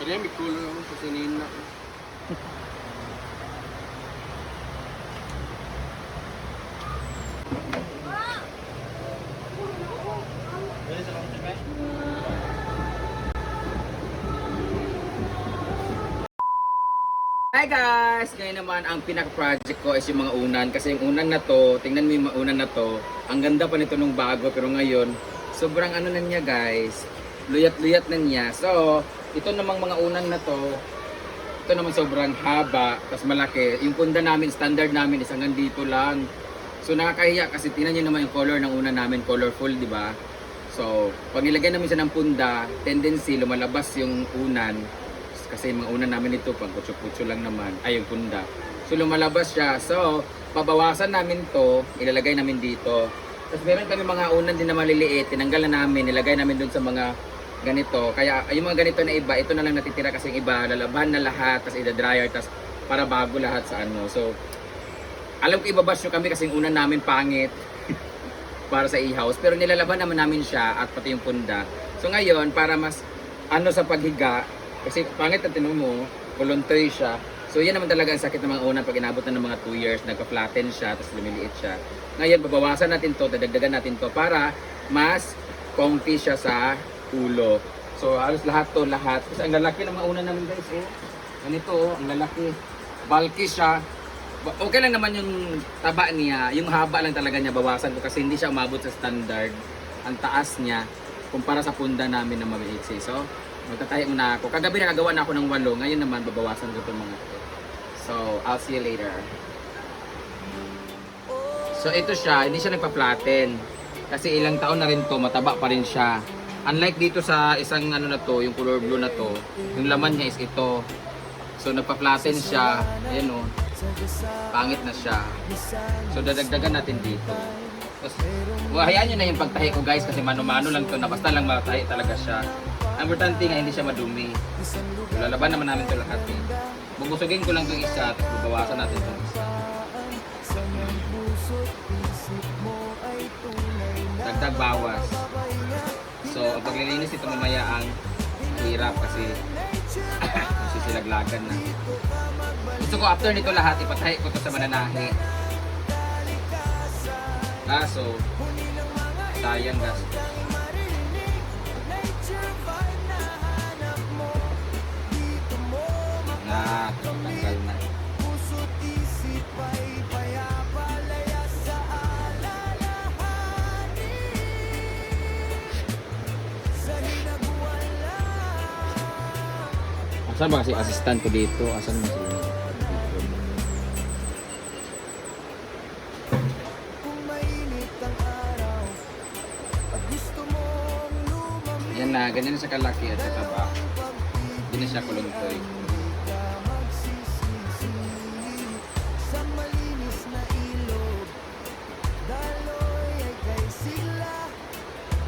Kaya may color ako sa sinina. Hi guys! Ngayon naman ang pinaka-project ko is yung mga unan. Kasi yung unan na to, tingnan mo yung mga unan na to. Ang ganda pa nito nung bago pero ngayon, sobrang ano na niya guys. Luyat-luyat na niya. So, ito namang mga unan na to, ito naman sobrang haba, tas malaki. Yung punda namin, standard namin is hanggang dito lang. So nakakahiya kasi tingnan niyo naman yung color ng unan namin, colorful, di ba? So, pag nilagay namin siya ng punda, tendency lumalabas yung unan. Kasi mga unan namin ito, pag kutso-kutso lang naman, ay yung punda. So lumalabas siya. So, pabawasan namin to, ilalagay namin dito. Tapos meron kami mga unan din na maliliit, tinanggal na namin, nilagay namin dun sa mga ganito. Kaya yung mga ganito na iba, ito na lang natitira kasi yung iba, lalaban na lahat, tapos ida-dryer, tapos para bago lahat sa ano. So, alam ko ibabash nyo kami kasi yung unan namin pangit para sa e-house. Pero nilalaban naman namin siya at pati yung punda. So ngayon, para mas ano sa paghiga, kasi pangit na tinong mo, voluntary siya. So yan naman talaga ang sakit ng mga unan pag inabot na ng mga 2 years, nagka-flatten siya, tapos lumiliit siya. Ngayon, babawasan natin to, dadagdagan natin to para mas comfy siya sa ulo. So halos lahat to, lahat. Kasi ang lalaki ng mga unan namin guys, oh. Ganito, oh, ang lalaki. Bulky siya. Okay lang naman yung taba niya, yung haba lang talaga niya bawasan ko kasi hindi siya umabot sa standard. Ang taas niya kumpara sa punda namin na maliit. So, magtatahi muna ako. Kagabi nakagawa na ako ng 8, ngayon naman babawasan ko itong mga ito. So, I'll see you later. So, ito siya, hindi siya nagpa-flatten. Kasi ilang taon na rin to, mataba pa rin siya. Unlike dito sa isang ano na to, yung color blue na to, yung laman niya is ito. So, nagpa-flatten siya. Ayan o. Pangit na siya. So, dadagdagan natin dito. Tapos, hayaan nyo na yung pagtahi ko guys kasi mano-mano lang to na basta lang matahi talaga siya. Ang importante nga hindi siya madumi. Lalaban naman namin ito lahat eh. Bubusugin ko lang itong isa tapos babawasan natin itong isa. Dagdag bawas. So, ang paglilinis ito mamaya ang hirap kasi sisilaglagan na. Gusto ko after nito lahat ipatahi ko to sa mananahi. Kaso, sayang gastos. Tanggal na. Asan ba kasi assistant ko dito? Asan mo sila? Yan na, ganyan na siya kalaki at saka ba? Hindi na siya kuluntoy.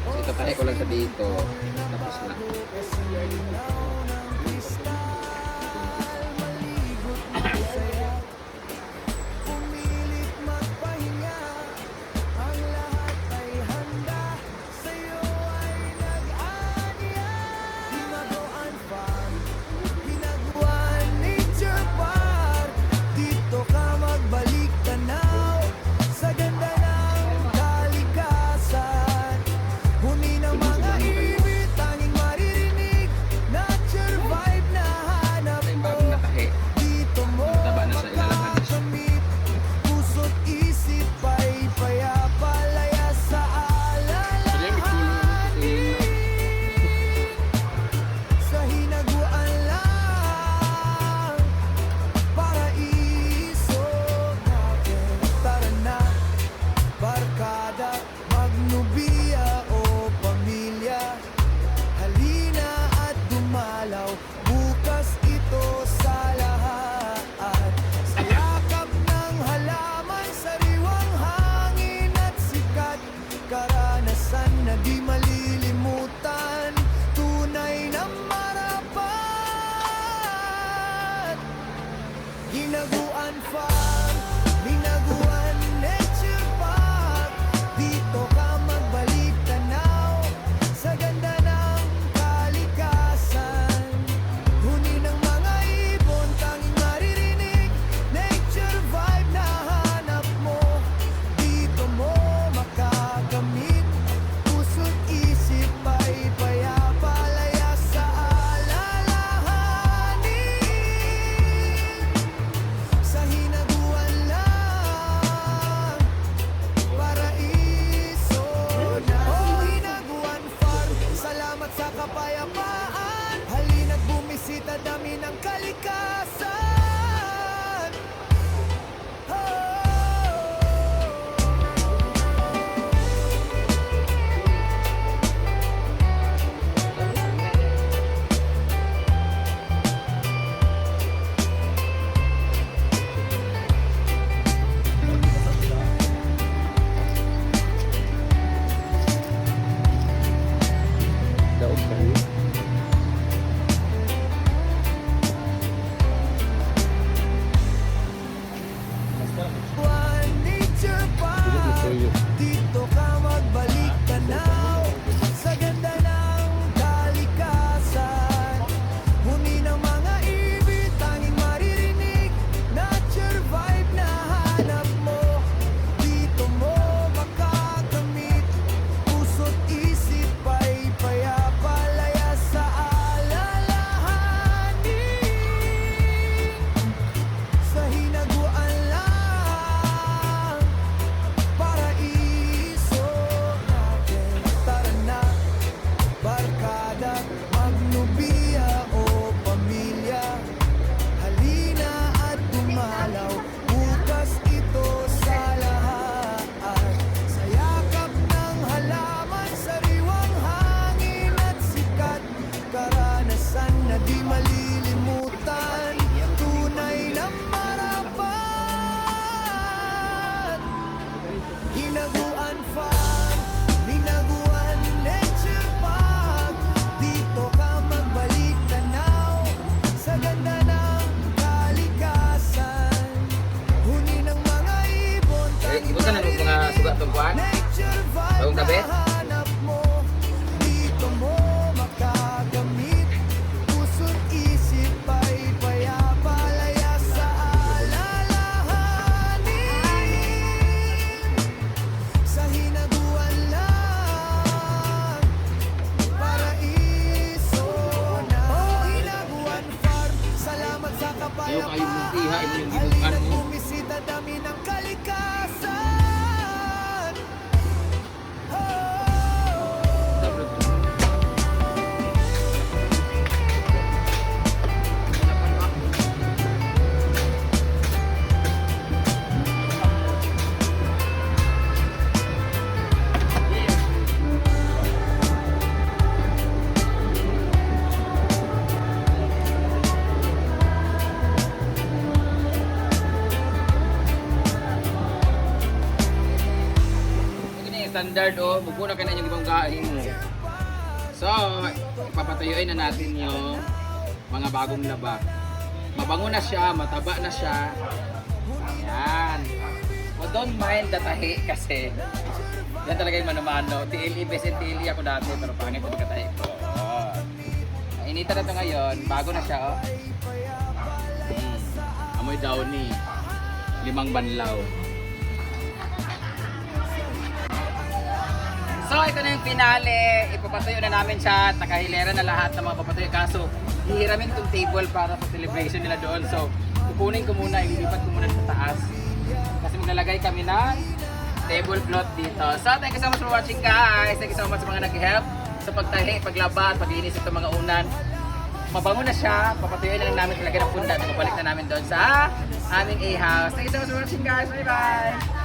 So, itatahi ko lang sa dito. Tapos na. standard o buko na kayo na yung ibang gahin mo. So, ipapatuyuin na natin yung mga bagong laba. Mabango na siya, mataba na siya. Ayan. So, don't mind the tahi kasi yan talaga yung mano-mano. TLE, best in TLE ako dati pero pangit yung katahi ko. Oh. Inita na ito ngayon. Bago na siya, oh. Amoy downy. 5 banlaw. So, ito na yung finale. Ipapatuyo na namin siya. Nakahilera na lahat ng mga papatuyo. Kaso, hihiramin itong table para sa celebration nila doon. So, kukunin ko muna, ililipat ko muna sa taas. Kasi maglalagay kami ng tablecloth dito. So, thank you so much for watching guys. Thank you so much sa mga nag-help sa pagtahi, paglaba, paglinis itong mga unan. Mabango na siya. Papatuyuin na lang namin talaga ng pundat. Mabalik na namin doon sa aming A-house. Thank you so much for watching guys. Bye-bye!